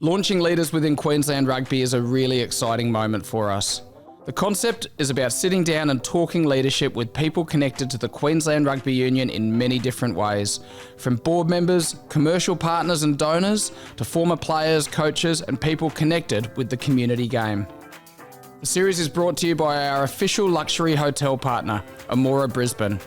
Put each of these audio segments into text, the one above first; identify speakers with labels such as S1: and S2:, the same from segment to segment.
S1: Launching Leaders Within Queensland Rugby is a really exciting moment for us. The concept is about sitting down and talking leadership with people connected to the Queensland Rugby Union in many different ways, from board members, commercial partners and donors, to former players, coaches and people connected with the community game. The series is brought to you by our official luxury hotel partner, Amora Brisbane.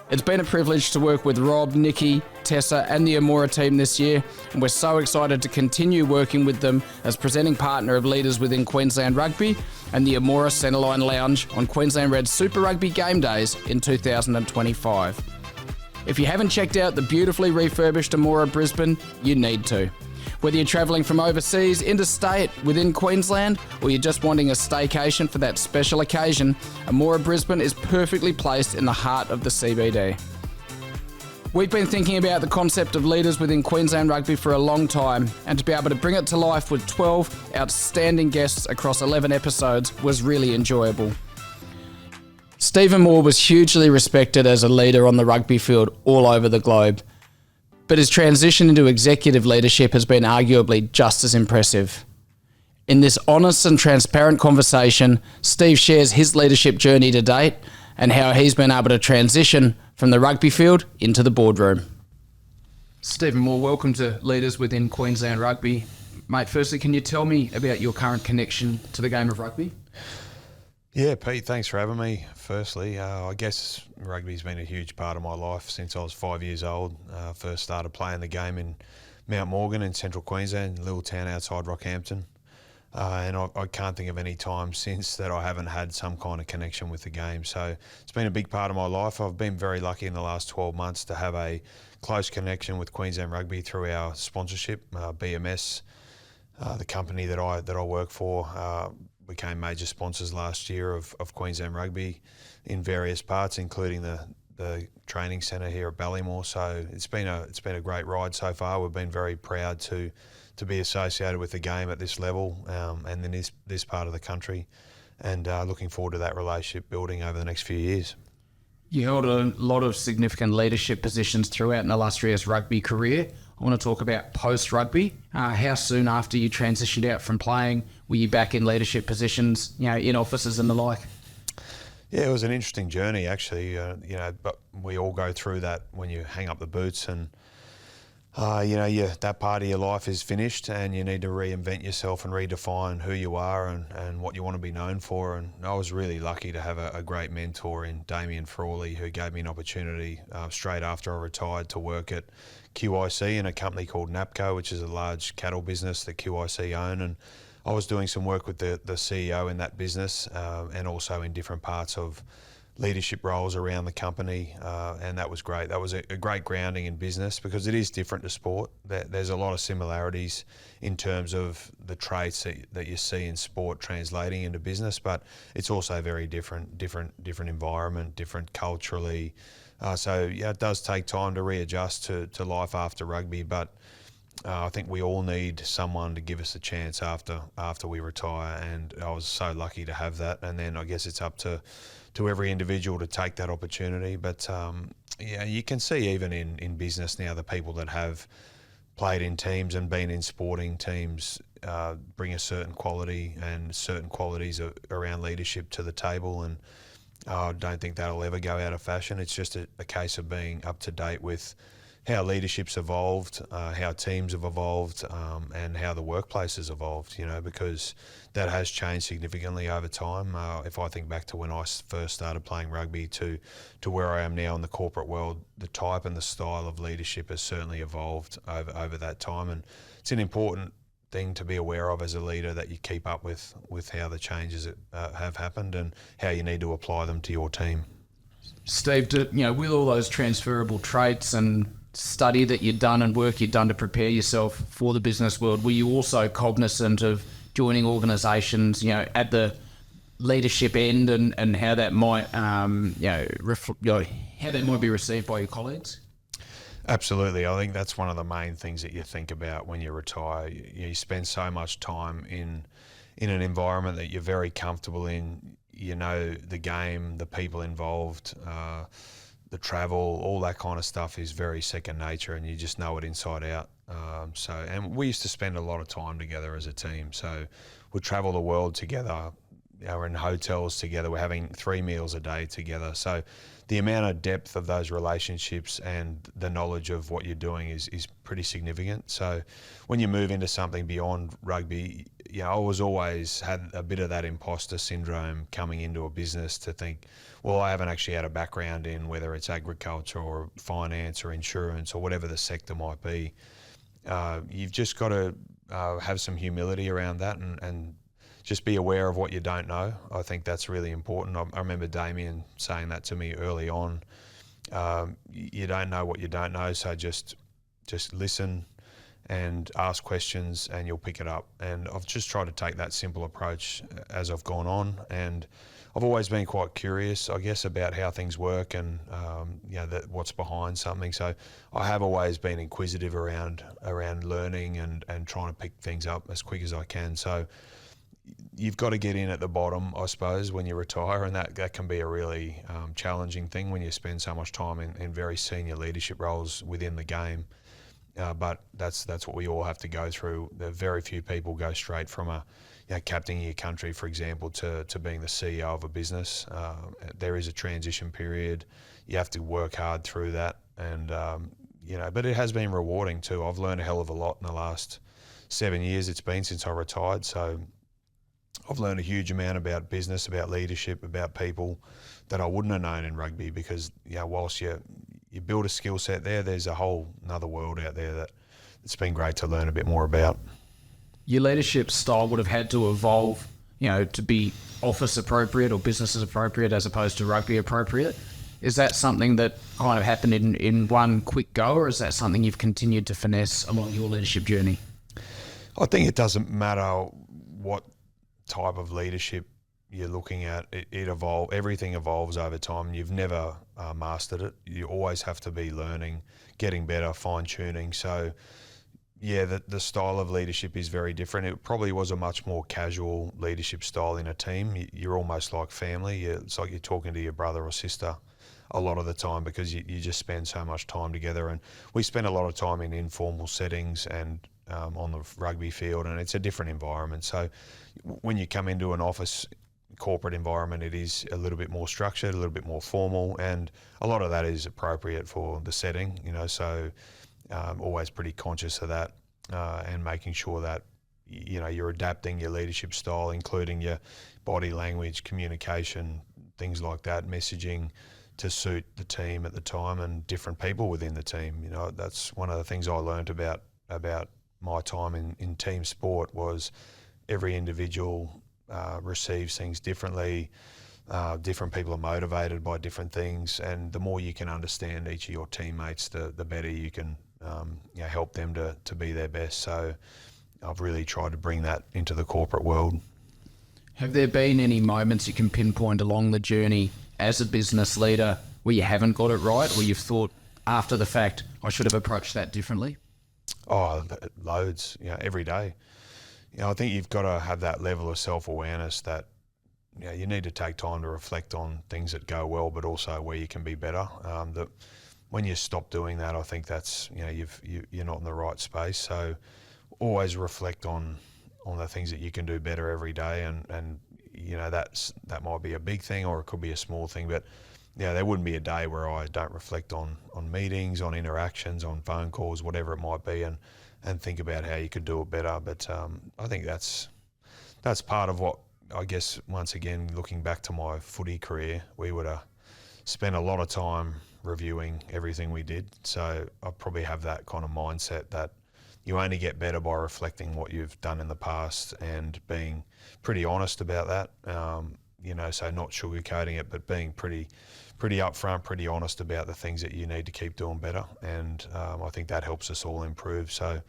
S1: It's been a privilege to work with Rob, Nikki, Tessa and the Amora team this year, and we're so excited to continue working with them as presenting partner of Leaders Within Queensland Rugby and the Amora Centreline Lounge on Queensland Reds Super Rugby game days in 2025. If you haven't checked out the beautifully refurbished Amora Brisbane, you need to. Whether you're travelling from overseas, interstate, within Queensland, or you're just wanting a staycation for that special occasion, Amora Brisbane is perfectly placed in the heart of the CBD. We've been thinking about the concept of Leaders Within Queensland Rugby for a long time, and to be able to bring it to life with 12 outstanding guests across 11 episodes was really enjoyable. Stephen Moore was hugely respected as a leader on the rugby field all over the globe, but his transition into executive leadership has been arguably just as impressive. In this honest and transparent conversation, Steve shares his leadership journey to date and how he's been able to transition from the rugby field into the boardroom. Stephen Moore, welcome to Leaders Within Queensland Rugby. Mate, firstly, can you tell me about your current connection to the game of rugby?
S2: Yeah, Pete, thanks for having me. Firstly, I guess rugby's been a huge part of my life since I was 5 years old. First started playing the game in Mount Morgan in central Queensland, a little town outside Rockhampton. And I can't think of any time since that I haven't had some kind of connection with the game. So it's been a big part of my life. I've been very lucky in the last 12 months to have a close connection with Queensland Rugby through our sponsorship, BMS, the company that I work for. Became major sponsors last year of Queensland Rugby in various parts, including the training centre here at Ballymore. So it's been a great ride so far. We've been very proud to be associated with the game at this level and in this part of the country, and looking forward to that relationship building over the next few years.
S1: You held a lot of significant leadership positions throughout an illustrious rugby career. I want to talk about post-rugby. How soon after you transitioned out from playing were you back in leadership positions, in offices and the like?
S2: Yeah, it was an interesting journey actually, but we all go through that when you hang up the boots and, that part of your life is finished and you need to reinvent yourself and redefine who you are and what you want to be known for. And I was really lucky to have a great mentor in Damien Frawley, who gave me an opportunity straight after I retired to work at QIC in a company called NAPCO, which is a large cattle business that QIC own. And I was doing some work with the CEO in that business and also in different parts of leadership roles around the company, and that was great. That was a great grounding in business because it is different to sport. There's a lot of similarities in terms of the traits that you see in sport translating into business, but it's also very different environment, different culturally. So yeah, it does take time to readjust to life after rugby, but I think we all need someone to give us a chance after we retire, and I was so lucky to have that. And then I guess it's up to every individual to take that opportunity. But you can see even in business now, the people that have played in teams and been in sporting teams bring a certain quality and certain qualities around leadership to the table, and I don't think that'll ever go out of fashion. It's just a case of being up to date with how leadership's evolved, how teams have evolved, and how the workplace has evolved, because that has changed significantly over time. If I think back to when I first started playing rugby to where I am now in the corporate world, the type and the style of leadership has certainly evolved over that time. And it's an important thing to be aware of as a leader, that you keep up with how the changes have happened and how you need to apply them to your team.
S1: Steve, with all those transferable traits and study that you'd done and work you'd done to prepare yourself for the business world, were you also cognizant of joining organisations, at the leadership end and how that might, how that might be received by your colleagues?
S2: Absolutely. I think that's one of the main things that you think about when you retire. You spend so much time in an environment that you're very comfortable in. You know the game, the people involved, the travel, all that kind of stuff is very second nature, and you just know it inside out. And we used to spend a lot of time together as a team. So we'd travel the world together. We're in hotels together. We're having 3 meals a day together. So the amount of depth of those relationships and the knowledge of what you're doing is pretty significant. So when you move into something beyond rugby, I was always had a bit of that imposter syndrome coming into a business to think, well, I haven't actually had a background in whether it's agriculture or finance or insurance or whatever the sector might be. You've just got to have some humility around that and just be aware of what you don't know. I think that's really important. I remember Damien saying that to me early on. You don't know what you don't know, so just listen and ask questions and you'll pick it up. And I've just tried to take that simple approach as I've gone on. And I've always been quite curious, I guess, about how things work and what's behind something. So I have always been inquisitive around learning and trying to pick things up as quick as I can. So you've got to get in at the bottom, I suppose, when you retire, and that can be a really challenging thing when you spend so much time in very senior leadership roles within the game. But that's what we all have to go through. There are very few people go straight from captaining your country, for example, to being the CEO of a business. There is a transition period. You have to work hard through that, and but it has been rewarding too. I've learned a hell of a lot in the last 7 years it's been since I retired. So I've learned a huge amount about business, about leadership, about people that I wouldn't have known in rugby because, whilst you build a skill set there, there's a whole another world out there that it's been great to learn a bit more about.
S1: Your leadership style would have had to evolve, to be office appropriate or business appropriate as opposed to rugby appropriate. Is that something that kind of happened in one quick go, or is that something you've continued to finesse along your leadership journey?
S2: I think it doesn't matter what type of leadership you're looking at, it everything evolves over time. You've never mastered it. You always have to be learning, getting better, fine-tuning. So the style of leadership is very different. It probably was a much more casual leadership style in a team. You're almost like family. It's like you're talking to your brother or sister a lot of the time because you just spend so much time together. And we spend a lot of time in informal settings and on the rugby field, and it's a different environment. So when you come into an office corporate environment, it is a little bit more structured, a little bit more formal, and a lot of that is appropriate for the setting, so always pretty conscious of that and making sure that you're adapting your leadership style, including your body language, communication, things like that, messaging to suit the team at the time and different people within the team. That's one of the things I learned about my time in team sport was every individual receives things differently. Different people are motivated by different things, and the more you can understand each of your teammates, the better you can help them to be their best. So I've really tried to bring that into the corporate world.
S1: Have there been any moments you can pinpoint along the journey as a business leader where you haven't got it right, or you've thought after the fact, I should have approached that differently?
S2: Oh, loads, every day. I think you've got to have that level of self-awareness that you need to take time to reflect on things that go well, but also where you can be better. That when you stop doing that, I think that's you're not in the right space. So always reflect on the things that you can do better every day, and that might be a big thing or it could be a small thing, but there wouldn't be a day where I don't reflect on meetings, on interactions, on phone calls, whatever it might be, and think about how you could do it better. But I think that's part of what, I guess, once again, looking back to my footy career, we would have spent a lot of time reviewing everything we did. So I probably have that kind of mindset that you only get better by reflecting what you've done in the past and being pretty honest about that. So not sugarcoating it, but being pretty upfront, pretty honest about the things that you need to keep doing better. And I think that helps us all improve. So,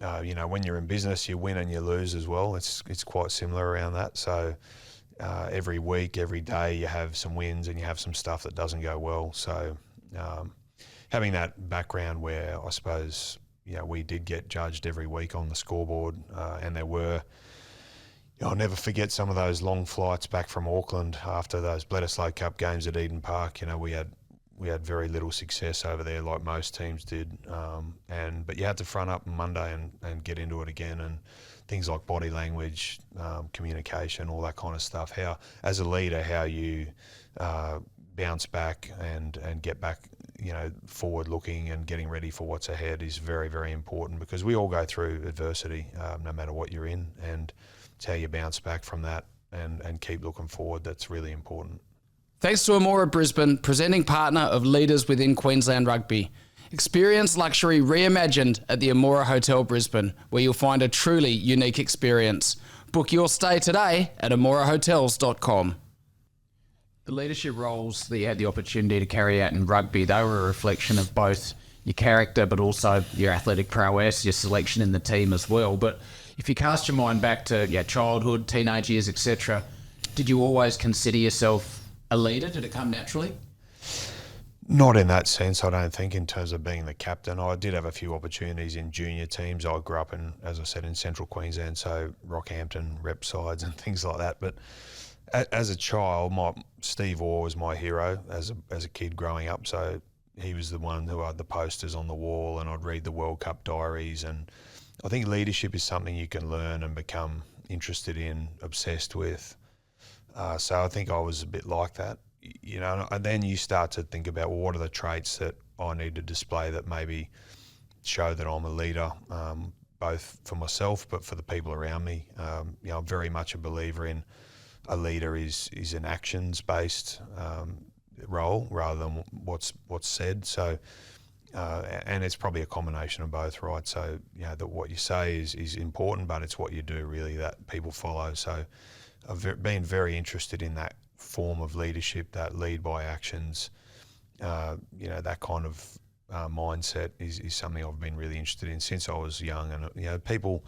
S2: when you're in business, you win and you lose as well. It's quite similar around that. So every week, every day, you have some wins and you have some stuff that doesn't go well. So having that background where I suppose, we did get judged every week on the scoreboard, and there were, I'll never forget some of those long flights back from Auckland after those Bledisloe Cup games at Eden Park. We we had very little success over there, like most teams did. But you had to front up on Monday and get into it again, and things like body language, communication, all that kind of stuff. How, as a leader, how you bounce back and get back, forward looking and getting ready for what's ahead is very, very important, because we all go through adversity, no matter what you're in, and it's how you bounce back from that and keep looking forward that's really important.
S1: Thanks to Amora Brisbane, presenting partner of Leaders Within Queensland Rugby. Experience luxury reimagined at the Amora Hotel Brisbane, where you'll find a truly unique experience. Book your stay today at amorahotels.com. The leadership roles that you had the opportunity to carry out in rugby, they were a reflection of both your character but also your athletic prowess, your selection in the team as well. But if you cast your mind back to your childhood, teenage years, etc., did you always consider yourself a leader? Did it come naturally?
S2: Not in that sense, I don't think, in terms of being the captain. I did have a few opportunities in junior teams. I grew up in, as I said, in central Queensland, so Rockhampton, rep sides and things like that. But as a child, Steve Orr was my hero as a kid growing up. So he was the one who had the posters on the wall, and I'd read the World Cup diaries. And I think leadership is something you can learn and become interested in, obsessed with. So I think I was a bit like that. And then you start to think about, well, what are the traits that I need to display that maybe show that I'm a leader, both for myself but for the people around me. I'm very much a believer in a leader is an actions-based role rather than what's said. So, and it's probably a combination of both, right? So, that what you say is important, but it's what you do really that people follow. So, I've been very interested in that form of leadership, that lead by actions. That kind of mindset is something I've been really interested in since I was young. And people,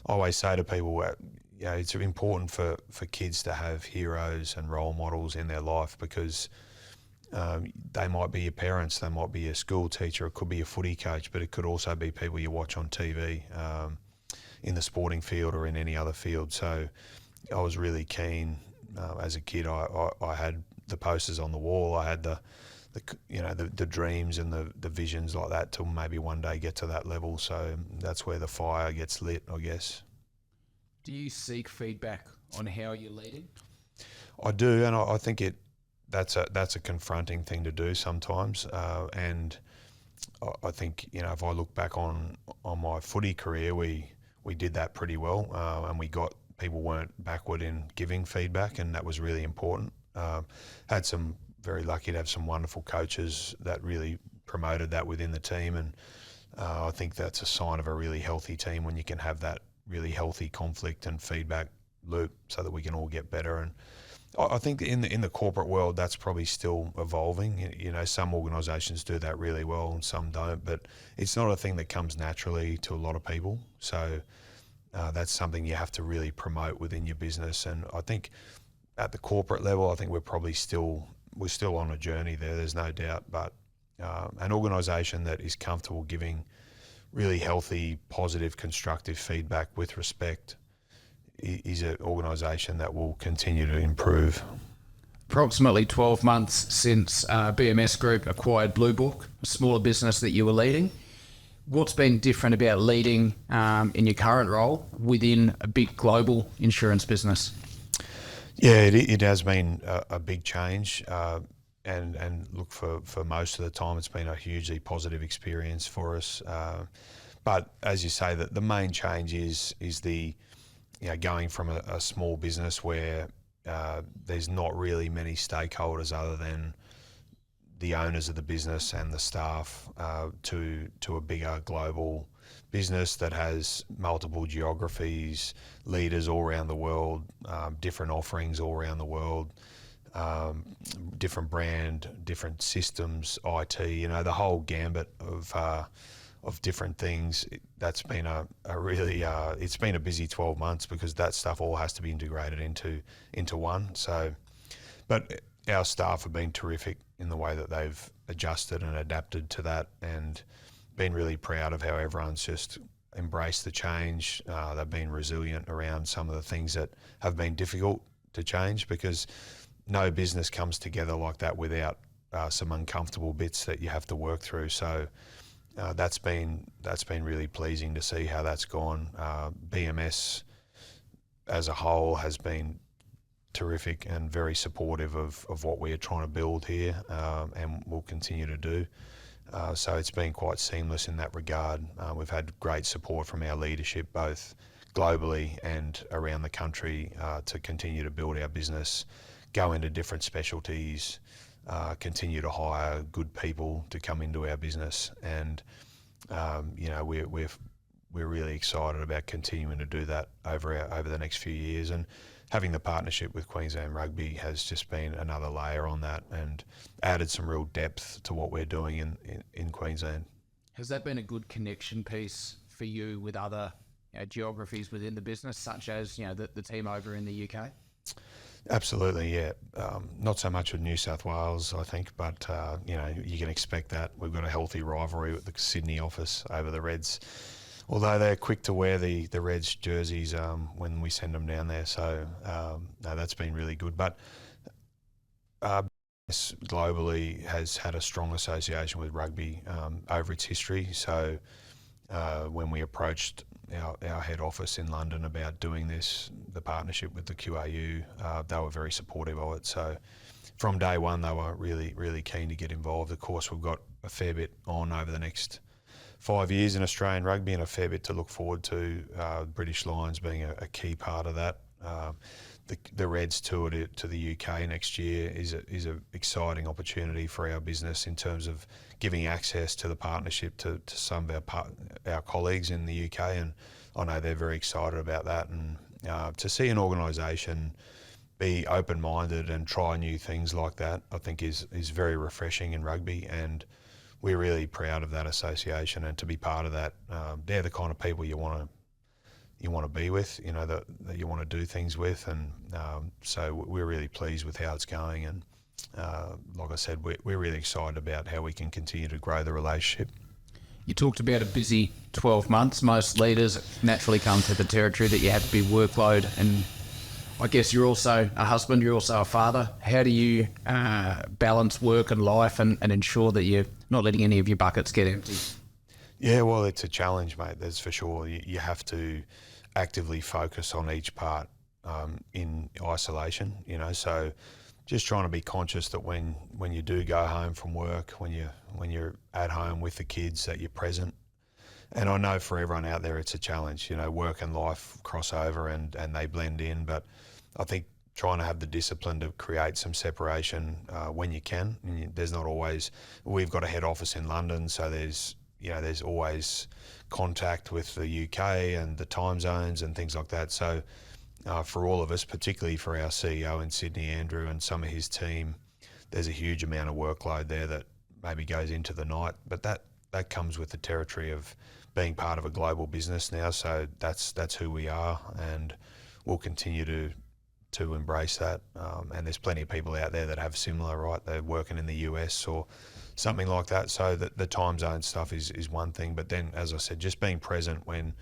S2: I always say to people, it's important for kids to have heroes and role models in their life, because they might be your parents, they might be a school teacher, it could be a footy coach, but it could also be people you watch on TV, in the sporting field or in any other field. So I was really keen. As a kid, I had the posters on the wall. I had the dreams and the visions like that to maybe one day get to that level. So that's where the fire gets lit, I guess.
S1: Do you seek feedback on how you're leading?
S2: I do, and I think that's a confronting thing to do sometimes. And I think if I look back on my footy career, we did that pretty well, and people weren't backward in giving feedback, and that was really important. Very lucky to have some wonderful coaches that really promoted that within the team, and I think that's a sign of a really healthy team when you can have that really healthy conflict and feedback loop so that we can all get better. And I think in the corporate world, that's probably still evolving. Some organisations do that really well and some don't, but it's not a thing that comes naturally to a lot of people. So that's something you have to really promote within your business. And I think at the corporate level, I think we're still on a journey there. There's no doubt. But an organisation that is comfortable giving really healthy, positive, constructive feedback with respect is an organisation that will continue to improve.
S1: Approximately 12 months since BMS Group acquired Blue Book, a smaller business that you were leading. What's been different about leading in your current role within a big global insurance business?
S2: Yeah, it has been a big change, and look, for most of the time it's been a hugely positive experience for us. But as you say, the main change is the going from a small business where there's not really many stakeholders other than the owners of the business and the staff, to a bigger global business that has multiple geographies, leaders all around the world, different offerings all around the world, different brand, different systems, IT, the whole gambit of different things. That's been a really, it's been a busy 12 months because that stuff all has to be integrated into one. So, but our staff have been terrific in the way that they've adjusted and adapted to that, and been really proud of how everyone's just embraced the change. They've been resilient around some of the things that have been difficult to change, because no business comes together like that without some uncomfortable bits that you have to work through. So that's been really pleasing to see how that's gone. BMS as a whole has been terrific and very supportive of what we are trying to build here, and will continue to do. So it's been quite seamless in that regard. We've had great support from our leadership, both globally and around the country, to continue to build our business, go into different specialties, continue to hire good people to come into our business, and we're really excited about continuing to do that over the next few years. And having the partnership with Queensland Rugby has just been another layer on that and added some real depth to what we're doing in Queensland.
S1: Has that been a good connection piece for you with other geographies within the business, such as the team over in the UK?
S2: Absolutely, yeah. Not so much with New South Wales, I think, but you can expect that. We've got a healthy rivalry with the Sydney office over the Reds, although they're quick to wear the Reds jerseys when we send them down there. So no, that's been really good. But globally has had a strong association with rugby over its history. So when we approached our head office in London about doing this, the partnership with the QRU, they were very supportive of it. So from day one, they were really, really keen to get involved. Of course, we've got a fair bit on over the next 5 years in Australian rugby and a fair bit to look forward to, British Lions being a key part of that. The Reds tour to the UK next year is an exciting opportunity for our business in terms of giving access to the partnership to some of our colleagues in the UK, and I know they're very excited about that. And to see an organisation be open-minded and try new things like that, I think is very refreshing in rugby, and we're really proud of that association and to be part of that. They're the kind of people you want to be with, that you want to do things with, and so we're really pleased with how it's going. And like I said, we're really excited about how we can continue to grow the relationship.
S1: You talked about a busy 12 months. Most leaders naturally come to the territory that you have to be workload, and I guess you're also a husband, you're also a father. How do you balance work and life and ensure that you're not letting any of your buckets get empty?
S2: Yeah, well, it's a challenge, mate, that's for sure. You have to actively focus on each part in isolation, so just trying to be conscious that when you do go home from work, when you're at home with the kids, that you're present. And I know for everyone out there it's a challenge, work and life cross over and they blend in, but I think trying to have the discipline to create some separation when you can. And there's not always, we've got a head office in London, so there's always contact with the UK and the time zones and things like that. So for all of us, particularly for our CEO in Sydney, Andrew, and some of his team, there's a huge amount of workload there that maybe goes into the night, but that comes with the territory of being part of a global business now. So that's who we are, and we'll continue to embrace that. And there's plenty of people out there that have similar, right? They're working in the US or something like that. So the time zone stuff is one thing, but then, as I said, just being present when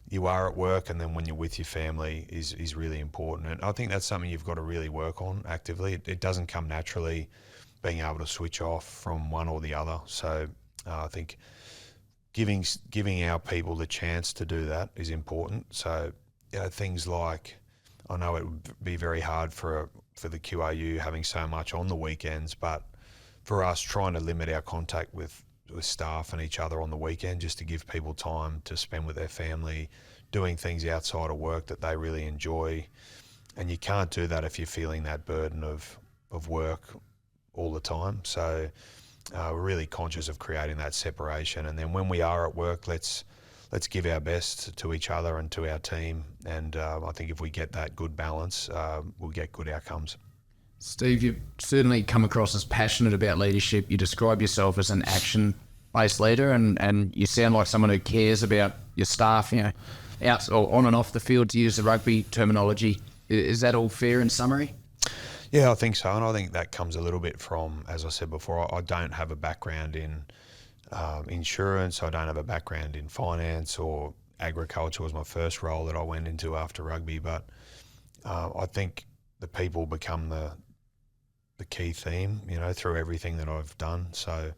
S2: you are at work and then when you're with your family is really important. And I think that's something you've got to really work on actively. It doesn't come naturally, being able to switch off from one or the other. So I think giving our people the chance to do that is important. So things like, I know it would be very hard for the QRU having so much on the weekends, but for us, trying to limit our contact with staff and each other on the weekend, just to give people time to spend with their family, doing things outside of work that they really enjoy. And you can't do that if you're feeling that burden of work all the time. So we're really conscious of creating that separation. And then when we are at work, let's give our best to each other and to our team. And I think if we get that good balance, we'll get good outcomes.
S1: Steve, you've certainly come across as passionate about leadership. You describe yourself as an action-based leader, and you sound like someone who cares about your staff, out or on and off the field, to use the rugby terminology. Is that all fair in summary?
S2: Yeah, I think so. And I think that comes a little bit from, as I said before, I don't have a background in insurance. I don't have a background in finance, or agriculture was my first role that I went into after rugby. But I think the people become the the key theme, through everything that I've done. So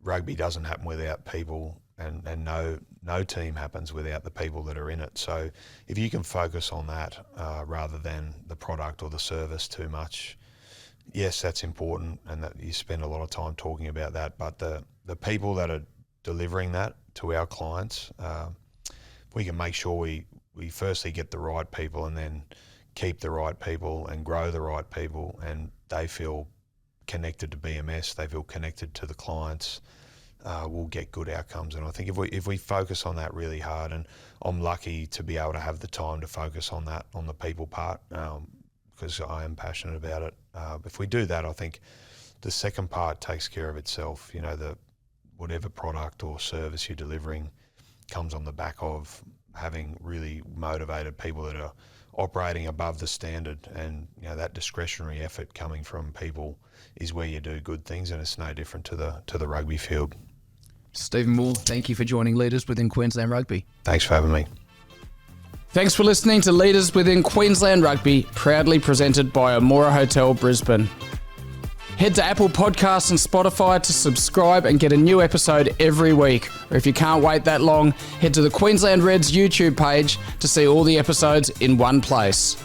S2: rugby doesn't happen without people, and no team happens without the people that are in it. So if you can focus on that rather than the product or the service too much, yes, that's important, and that you spend a lot of time talking about that. But the people that are delivering that to our clients, we can make sure we firstly get the right people, and then keep the right people and grow the right people, and they feel connected to BMS, they feel connected to the clients, we'll get good outcomes. And I think if we focus on that really hard, and I'm lucky to be able to have the time to focus on that, on the people part, because I am passionate about it. If we do that, I think the second part takes care of itself. Whatever product or service you're delivering comes on the back of having really motivated people that are operating above the standard, and that discretionary effort coming from people is where you do good things, and it's no different to the rugby field.
S1: Stephen Moore, thank you for joining Leaders Within Queensland Rugby.
S2: Thanks for having me.
S1: Thanks for listening to Leaders Within Queensland Rugby, proudly presented by Amora Hotel Brisbane. Head to Apple Podcasts and Spotify to subscribe and get a new episode every week. Or if you can't wait that long, head to the Queensland Reds YouTube page to see all the episodes in one place.